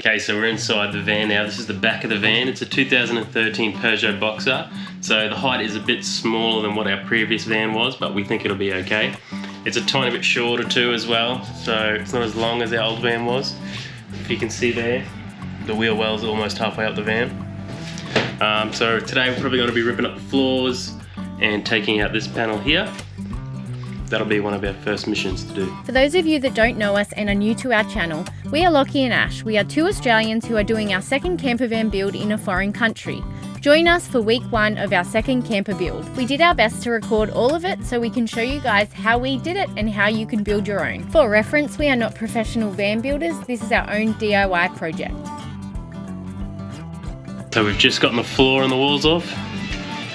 Okay, so we're inside the van now. This is the back of the van. It's a 2013 Peugeot Boxer. So the height is a bit smaller than what our previous van was, but we think it'll be okay. It's a tiny bit shorter too as well, so it's not as long as our old van was. If you can see there, the wheel well's almost halfway up the van. So today we're probably going to be ripping up the floors and taking out this panel here. That'll be one of our first missions to do. For those of you that don't know us and are new to our channel, we are Lockie and Ash. We are two Australians who are doing our second camper van build in a foreign country. Join us for week 1 of our second camper build. We did our best to record all of it so we can show you guys how we did it and how you can build your own. For reference, we are not professional van builders. This is our own DIY project. So we've just gotten the floor and the walls off,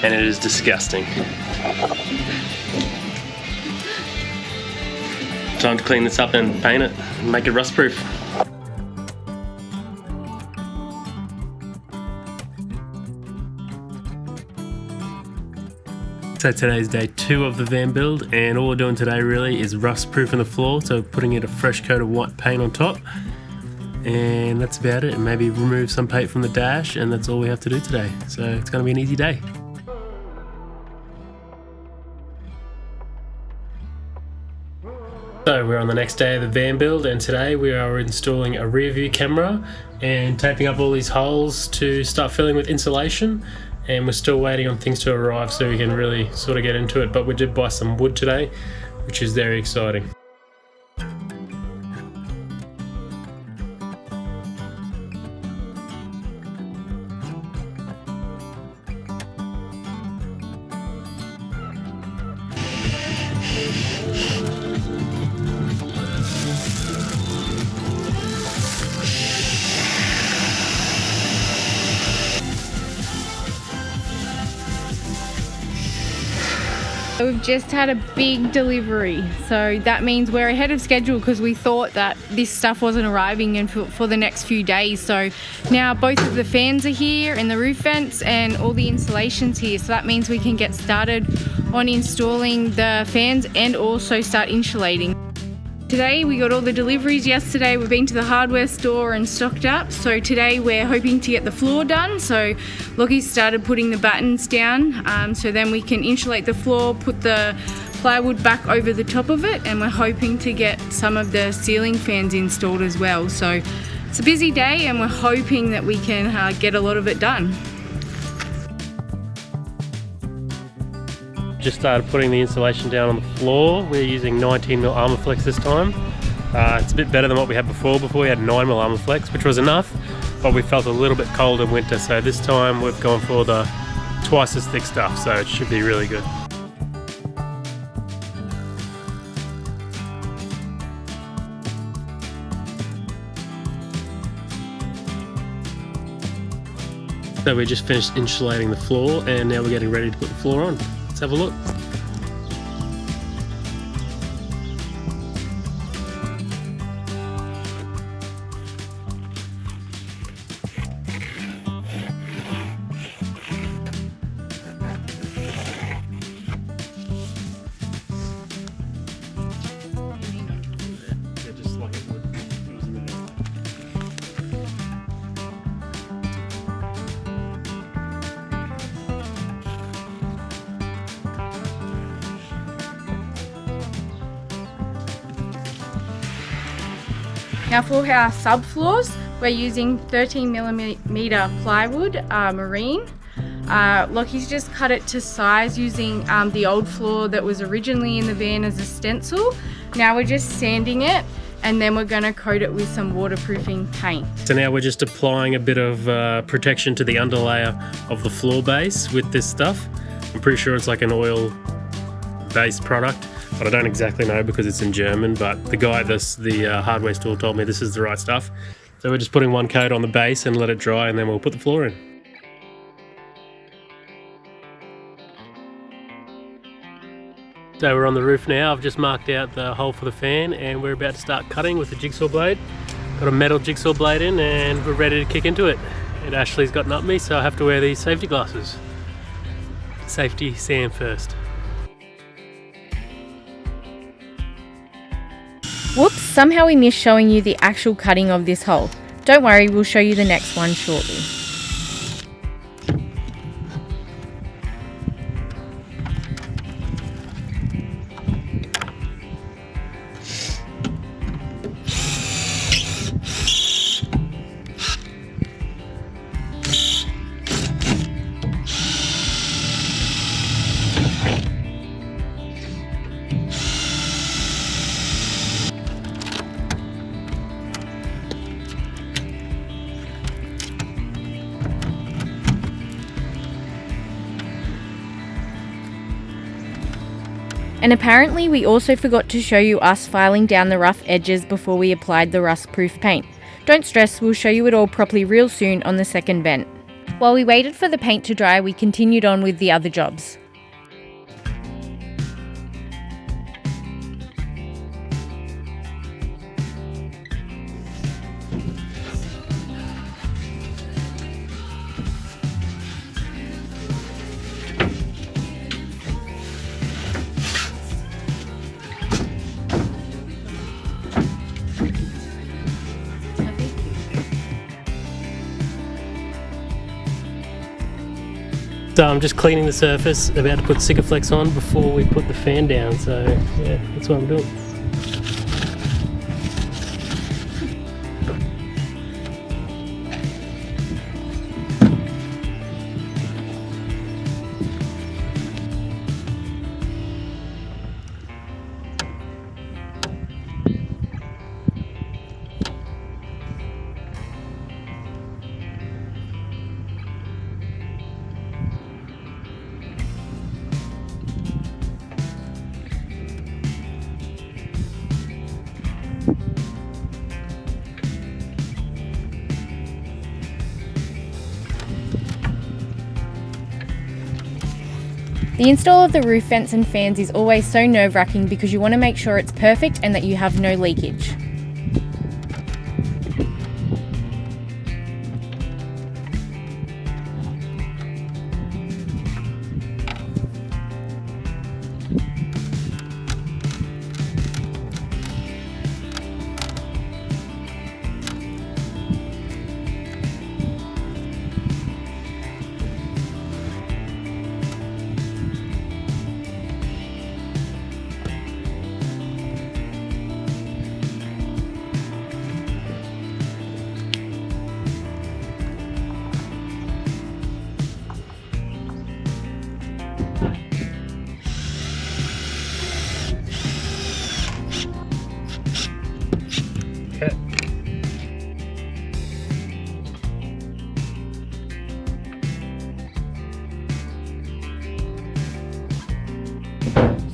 and it is disgusting. Time to clean this up and paint it and make it rust proof. So today's day 2 of the van build, and all we're doing today really is rust proofing the floor, so putting in a fresh coat of white paint on top, and that's about it. And maybe remove some paint from the dash, and that's all we have to do today. So it's going to be an easy day. So we're on the next day of the van build, and today we are installing a rear view camera and taping up all these holes to start filling with insulation, and we're still waiting on things to arrive so we can really sort of get into it. But we did buy some wood today, which is very exciting. We've just had a big delivery, so that means we're ahead of schedule because we thought that this stuff wasn't arriving in for the next few days. So now both of the fans are here and the roof vents and all the insulation's here, so that means we can get started on installing the fans and also start insulating. Today we got all the deliveries yesterday. We've been to the hardware store and stocked up. So today we're hoping to get the floor done. So Lockie's started putting the battens down, so then we can insulate the floor, put the plywood back over the top of it, and we're hoping to get some of the ceiling fans installed as well. So it's a busy day and we're hoping that we can get a lot of it done. Just started putting the insulation down on the floor. We're using 19mm Armorflex this time. It's a bit better than what we had before. Before we had 9mm Armorflex, which was enough, but we felt a little bit cold in winter, so this time we've gone for the twice as thick stuff, so it should be really good. So we just finished insulating the floor, and now we're getting ready to put the floor on. Let's have a look. Now for our subfloors, we're using 13mm plywood, marine. Lockie's just cut it to size using the old floor that was originally in the van as a stencil. Now we're just sanding it, and then we're going to coat it with some waterproofing paint. So now we're just applying a bit of protection to the underlayer of the floor base with this stuff. I'm pretty sure it's like an oil-based product, but I don't exactly know because it's in German, but the guy at the hardware store told me this is the right stuff. So we're just putting one coat on the base and let it dry, and then we'll put the floor in. So we're on the roof now. I've just marked out the hole for the fan, and we're about to start cutting with the jigsaw blade. Got a metal jigsaw blade in, and we're ready to kick into it. And Ashley's gotten up me, so I have to wear these safety glasses. Safety, Sam first. Whoops, somehow we missed showing you the actual cutting of this hole. Don't worry, we'll show you the next one shortly. And apparently we also forgot to show you us filing down the rough edges before we applied the rust-proof paint. Don't stress, we'll show you it all properly real soon on the second vent. While we waited for the paint to dry, we continued on with the other jobs. So I'm just cleaning the surface, about to put Sikaflex on before we put the fan down, so yeah, that's what I'm doing. The install of the roof vents and fans is always so nerve-wracking because you want to make sure it's perfect and that you have no leakage. Okay.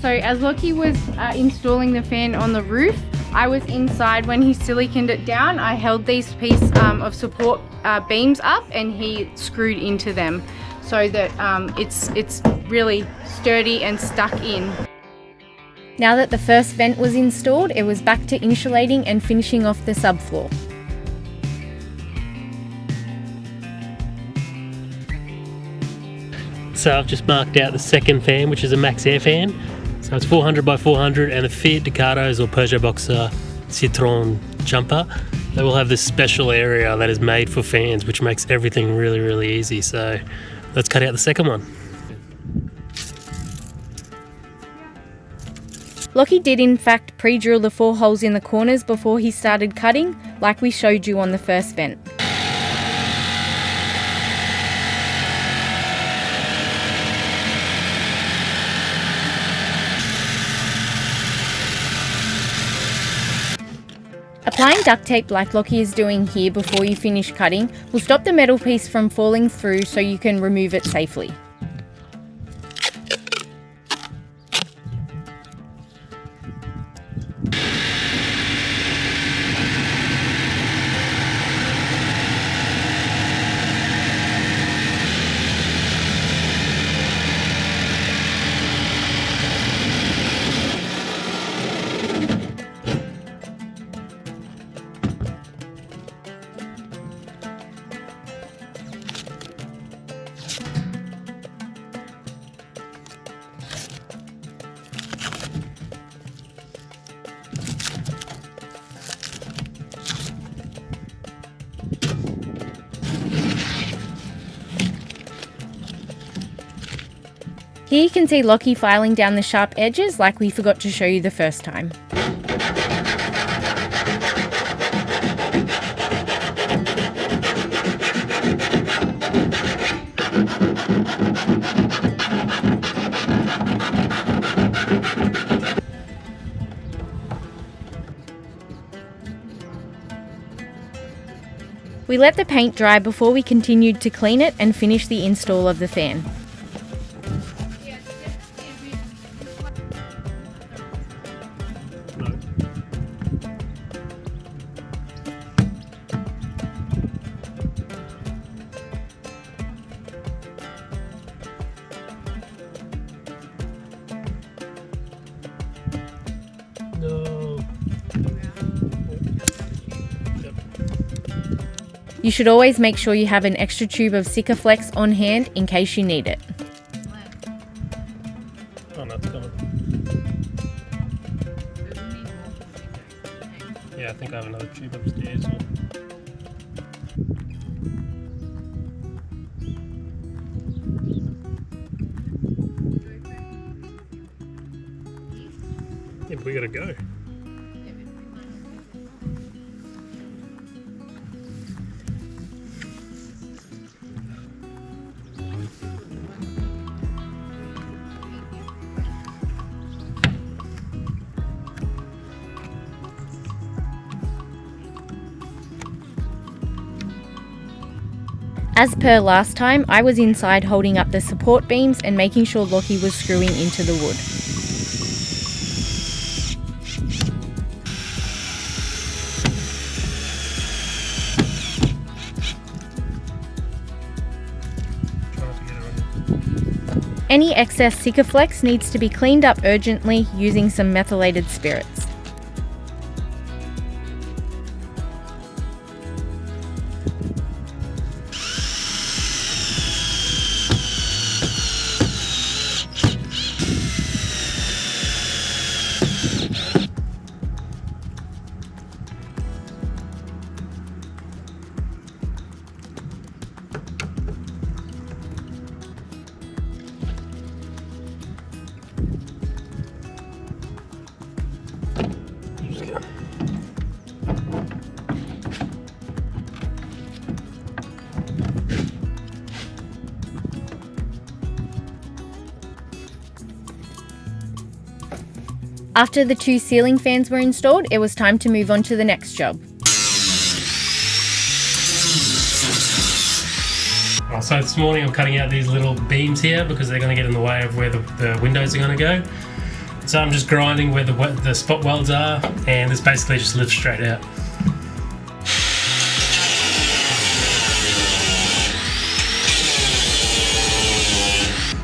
So as Lockie was installing the fan on the roof, I was inside when he siliconed it down. I held these pieces of support beams up and he screwed into them so that it's really sturdy and stuck in. Now that the first vent was installed, it was back to insulating and finishing off the subfloor. So I've just marked out the second fan, which is a max air fan. So it's 400 by 400, and the Fiat Ducatos or Peugeot Boxer Citroën jumper, they will have this special area that is made for fans, which makes everything really, really easy. So let's cut out the second one. Lockie did in fact pre-drill the 4 holes in the corners before he started cutting, like we showed you on the first vent. Applying duct tape like Lockie is doing here before you finish cutting will stop the metal piece from falling through so you can remove it safely. Here you can see Lockie filing down the sharp edges like we forgot to show you the first time. We let the paint dry before we continued to clean it and finish the install of the fan. You should always make sure you have an extra tube of Sikaflex on hand in case you need it. Oh no, it's coming. Yeah, I think I have another tube upstairs. Yeah, but we gotta go. As per last time, I was inside holding up the support beams and making sure Lockie was screwing into the wood. Any excess Sikaflex needs to be cleaned up urgently using some methylated spirits. After the 2 ceiling fans were installed, it was time to move on to the next job. So this morning I'm cutting out these little beams here because they're going to get in the way of where the windows are going to go. So I'm just grinding where the spot welds are, and this basically just lifts straight out.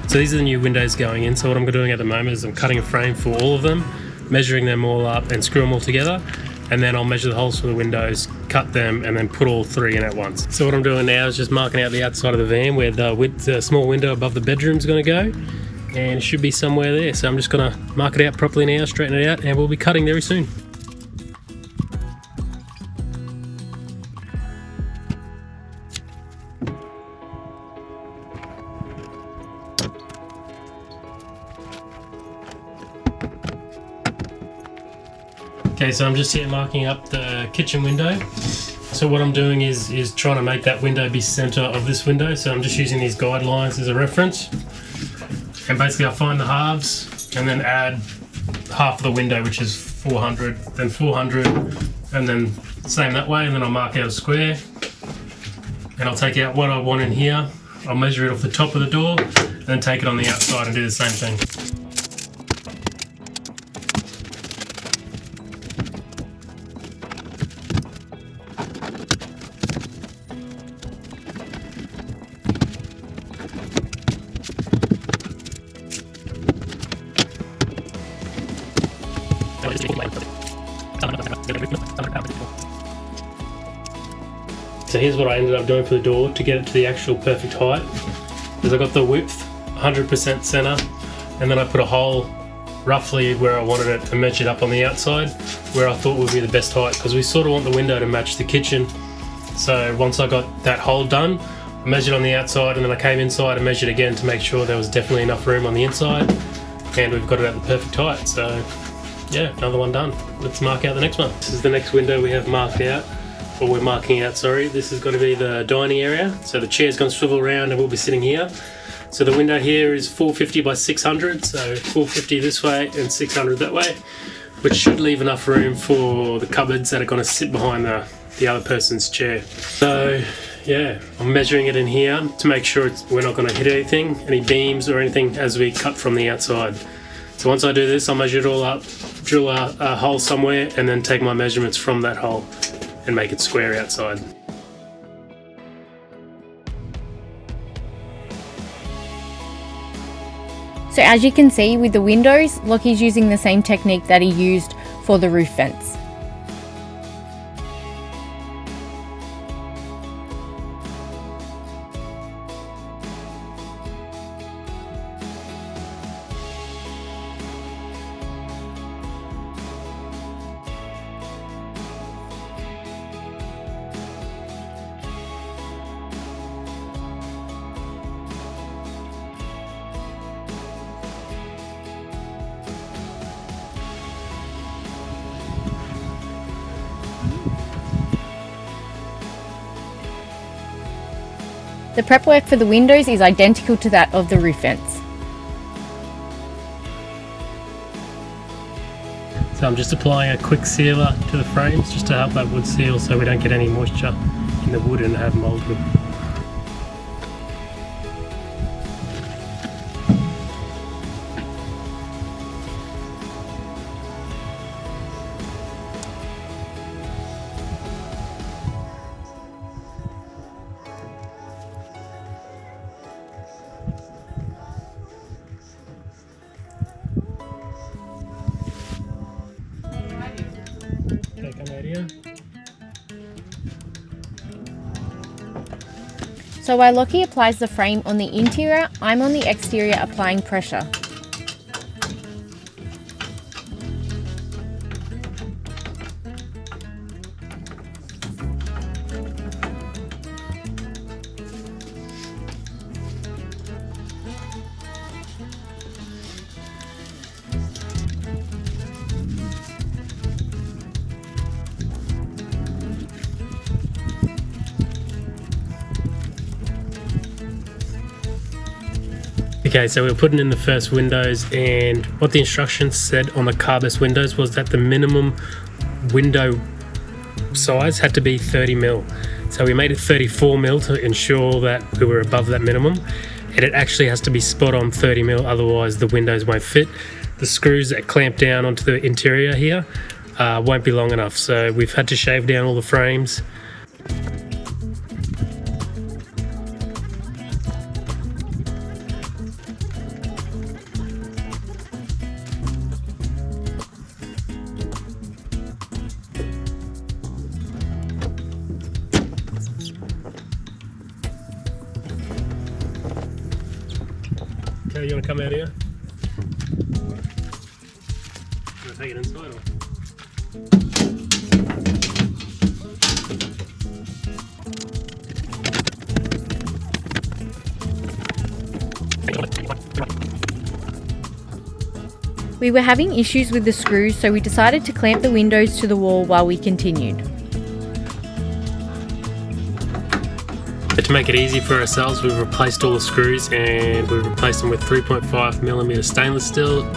So these are the new windows going in. So what I'm doing at the moment is I'm cutting a frame for all of them, measuring them all up and screw them all together, and then I'll measure the holes for the windows, cut them, and then put all 3 in at once. So what I'm doing now is just marking out the outside of the van where the small window above the bedroom is going to go, and it should be somewhere there. So I'm just going to mark it out properly now, straighten it out, and we'll be cutting very soon. Okay, so I'm just here marking up the kitchen window. So what I'm doing is trying to make that window be center of this window. So I'm just using these guidelines as a reference. And basically I find the halves and then add half of the window, which is 400, then 400, and then same that way, and then I'll mark out a square. And I'll take out what I want in here. I'll measure it off the top of the door, and then take it on the outside and do the same thing. So here's what I ended up doing for the door to get it to the actual perfect height. Is I got the width 100% center, and then I put a hole roughly where I wanted it to match it up on the outside, where I thought would be the best height, because we sort of want the window to match the kitchen. So once I got that hole done, measured on the outside, and then I came inside and measured again to make sure there was definitely enough room on the inside, and we've got it at the perfect height. So yeah, another one done. Let's mark out the next one. This is the next window we have marked out, or we're marking out, sorry. This is going to be the dining area, so the chair's going to swivel around and we'll be sitting here. So the window here is 450 by 600, so 450 this way and 600 that way, which should leave enough room for the cupboards that are going to sit behind the other person's chair. So yeah, I'm measuring it in here to make sure we're not going to hit anything, any beams or anything as we cut from the outside. So once I do this, I'll measure it all up, drill a hole somewhere, and then take my measurements from that hole and make it square outside. So as you can see with the windows, Lockie's using the same technique that he used for the roof vents. The prep work for the windows is identical to that of the roof vents. So I'm just applying a quick sealer to the frames just to help that wood seal so we don't get any moisture in the wood and have mould. So while Lockie applies the frame on the interior, I'm on the exterior applying pressure. Okay, so we were putting in the first windows, and what the instructions said on the carbus windows was that the minimum window size had to be 30mm. So we made it 34mm to ensure that we were above that minimum, and it actually has to be spot on 30mm, otherwise the windows won't fit. The screws that clamp down onto the interior here won't be long enough, so we've had to shave down all the frames. Okay, you want to come out here? You want to take it inside or? We were having issues with the screws, so we decided to clamp the windows to the wall while we continued. To make it easy for ourselves, we've replaced all the screws, and we've replaced them with 3.5mm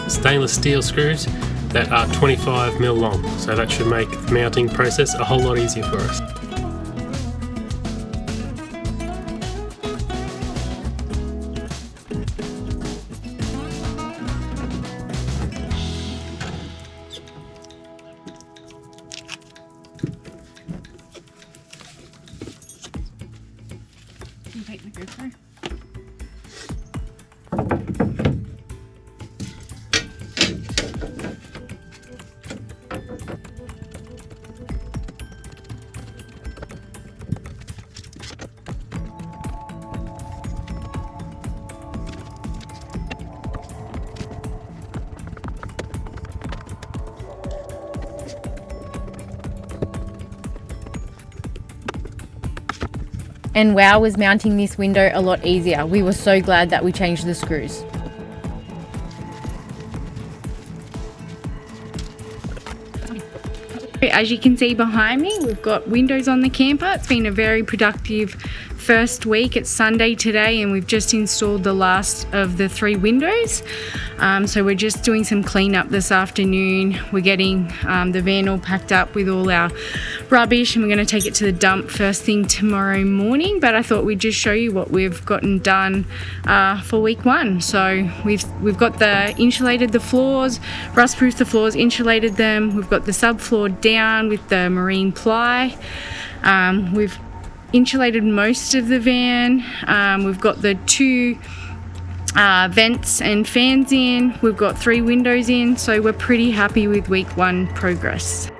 stainless steel screws that are 25mm long. So that should make the mounting process a whole lot easier for us. Can you take the GoPro? And wow, was mounting this window a lot easier. We were so glad that we changed the screws. As you can see behind me, we've got windows on the camper. It's been a very productive first week. It's Sunday today and we've just installed the last of the 3 windows. So we're just doing some cleanup this afternoon. We're getting the van all packed up with all our rubbish, and we're going to take it to the dump first thing tomorrow morning. But I thought we'd just show you what we've gotten done for week 1. So we've got insulated the floors, rust-proofed the floors, insulated them. We've got the subfloor down with the marine ply. We've insulated most of the van. We've got the 2 vents and fans in. We've got 3 windows in, so we're pretty happy with week 1 progress.